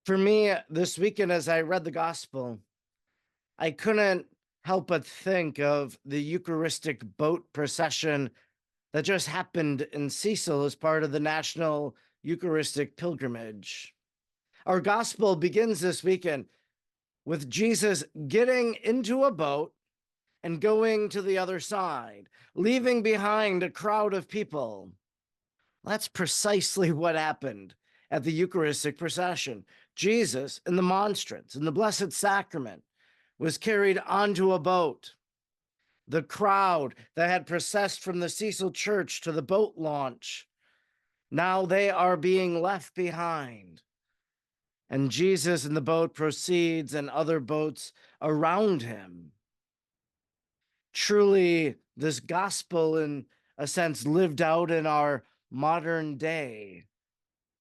For me, this weekend, as I read the gospel, I couldn't help but think of the Eucharistic boat procession that just happened in Cecil as part of the National Eucharistic Pilgrimage. Our gospel begins this weekend with Jesus getting into a boat and going to the other side, leaving behind a crowd of people. That's precisely what happened at the Eucharistic procession. Jesus, in the monstrance, in the Blessed Sacrament, was carried onto a boat. The crowd that had processed from the Cecil Church to the boat launch, now they are being left behind. And Jesus in the boat proceeds, and other boats around him. Truly, this gospel, in a sense, lived out in our modern day.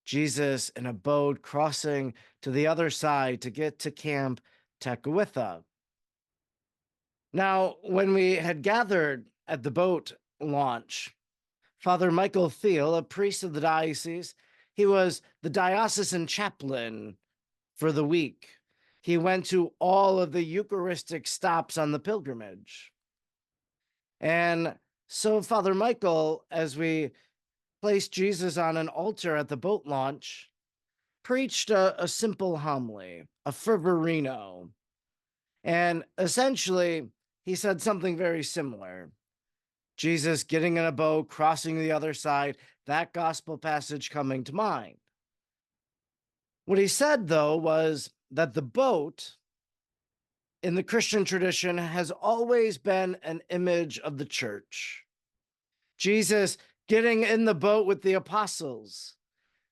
Jesus in a boat crossing to the other side to get to Camp Tecawitha. Now, when we had gathered at the boat launch, Father Michael Thiel, a priest of the diocese, he was the diocesan chaplain for the week. He went to all of the Eucharistic stops on the pilgrimage. And so, Father Michael, as we placed Jesus on an altar at the boat launch, preached a simple homily, a fervorino. And essentially, he said something very similar. Jesus getting in a boat, crossing the other side, that gospel passage coming to mind. What he said, though, was that the boat in the Christian tradition has always been an image of the church. Jesus getting in the boat with the apostles,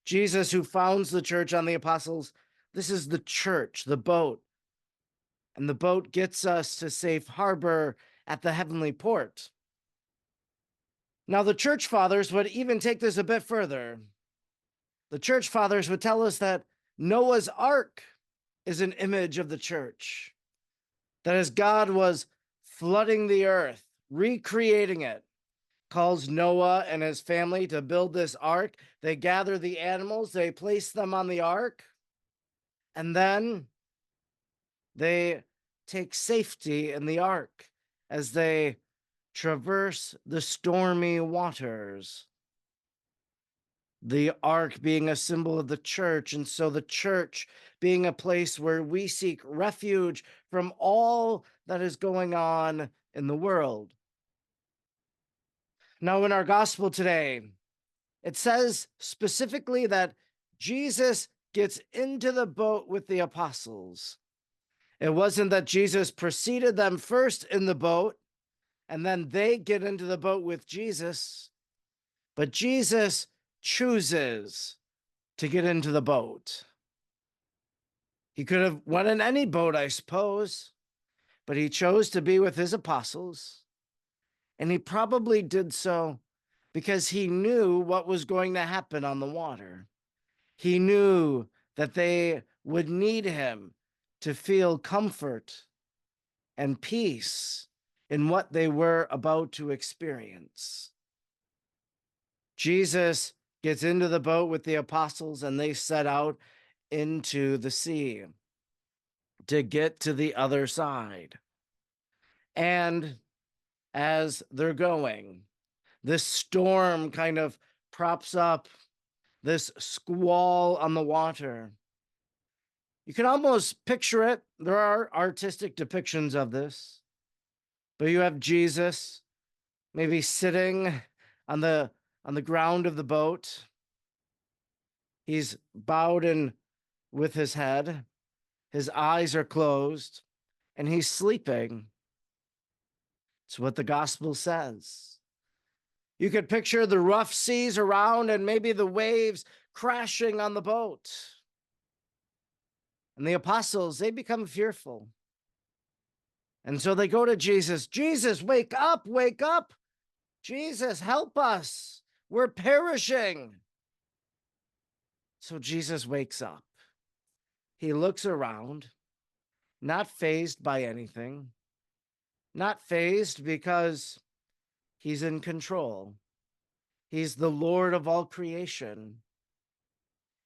Jesus who founds the church on the apostles, this is the church, the boat. And the boat gets us to safe harbor at the heavenly port. Now, the church fathers would even take this a bit further. The church fathers would tell us that Noah's ark is an image of the church. That as God was flooding the earth, recreating it, calls Noah and his family to build this ark. They gather the animals, they place them on the ark, and then they take safety in the ark as they traverse the stormy waters. The ark being a symbol of the church, and so the church being a place where we seek refuge from all that is going on in the world. Now, in our gospel today, it says specifically that Jesus gets into the boat with the apostles. It wasn't that Jesus preceded them first in the boat and then they get into the boat with Jesus, but Jesus chooses to get into the boat. He could have went in any boat, I suppose, but he chose to be with his apostles, and he probably did so because he knew what was going to happen on the water. He knew that they would need him to feel comfort and peace in what they were about to experience. Jesus gets into the boat with the apostles, and they set out into the sea to get to the other side. And as they're going, this storm kind of props up, this squall on the water. You can almost picture it. There are artistic depictions of this. But you have Jesus maybe sitting on the ground of the boat. He's bowed in with his head. His eyes are closed, and he's sleeping. It's what the gospel says. You could picture the rough seas around and maybe the waves crashing on the boat. And the apostles, they become fearful. And so they go to Jesus. Jesus, wake up, wake up. Jesus, help us. We're perishing. So Jesus wakes up. He looks around, not fazed by anything, not fazed because he's in control. He's the Lord of all creation.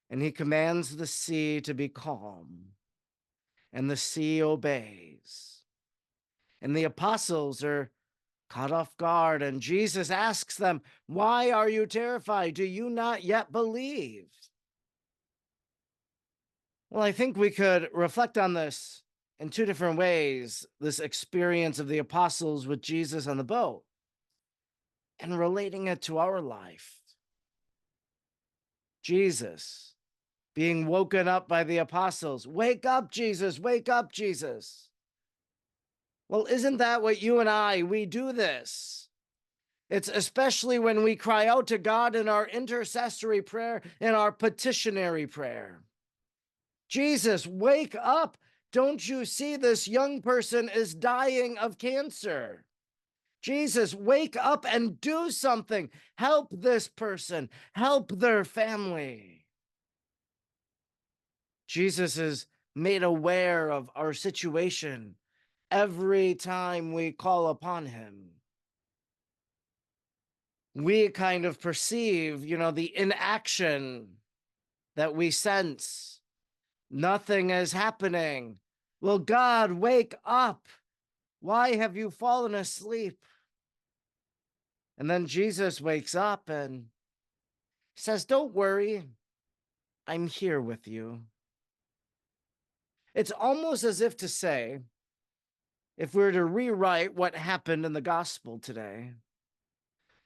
and he commands the sea to be calm, and the sea obeys. And the apostles are caught off guard, and Jesus asks them, "Why are you terrified? Do you not yet believe?" Well, I think we could reflect on this in two different ways, this experience of the apostles with Jesus on the boat, and relating it to our life. Jesus being woken up by the apostles. Wake up, Jesus, wake up, Jesus. Well, isn't that what you and we do this? It's especially when we cry out to God in our intercessory prayer, in our petitionary prayer. Jesus, wake up. Don't you see this young person is dying of cancer? Jesus, wake up and do something. Help this person. Help their family. Jesus is made aware of our situation every time we call upon him. We kind of perceive, the inaction that we sense. Nothing is happening. Will God wake up? Why have you fallen asleep? And then Jesus wakes up and says, "Don't worry, I'm here with you." It's almost as if to say, if we were to rewrite what happened in the gospel today,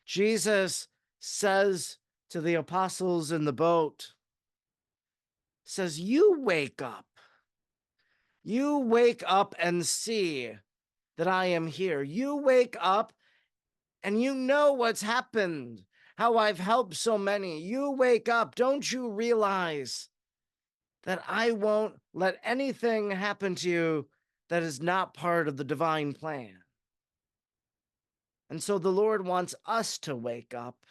Jesus says to the apostles in the boat, says, "You wake up. You wake up and see that I am here. You wake up and you know what's happened, how I've helped so many. You wake up. Don't you realize that I won't let anything happen to you that is not part of the divine plan?" And so the Lord wants us to wake up,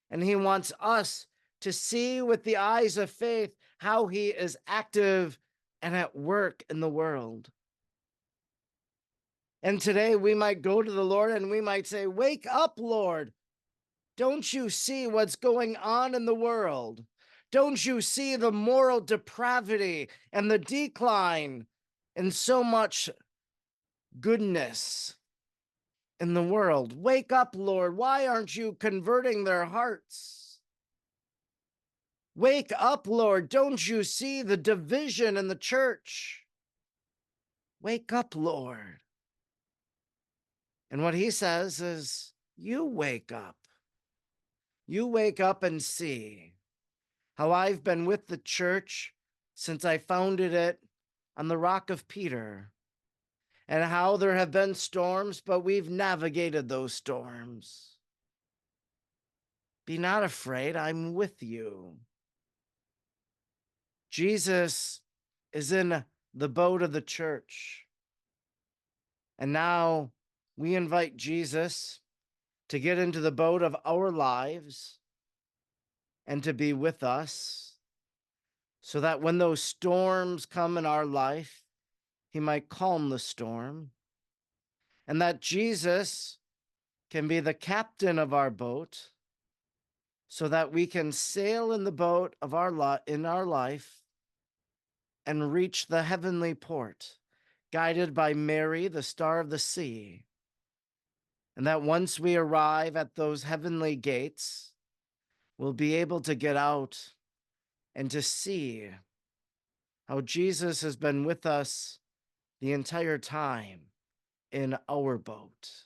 and he wants us to see with the eyes of faith how he is active and at work in the world. And today we might go to the Lord and we might say, "Wake up, Lord. Don't you see what's going on in the world? Don't you see the moral depravity and the decline in so much goodness in the world? Wake up, Lord. Why aren't you converting their hearts? Wake up, Lord. Don't you see the division in the church? Wake up, Lord." And what he says is, you wake up. You wake up and see how I've been with the church since I founded it on the rock of Peter, and how there have been storms, but we've navigated those storms. Be not afraid, I'm with you. Jesus is in the boat of the church. And now we invite Jesus to get into the boat of our lives and to be with us, so that when those storms come in our life, he might calm the storm, and that Jesus can be the captain of our boat, so that we can sail in the boat of in our life and reach the heavenly port, guided by Mary, the star of the sea. And that once we arrive at those heavenly gates, we'll be able to get out and to see how Jesus has been with us the entire time in our boat.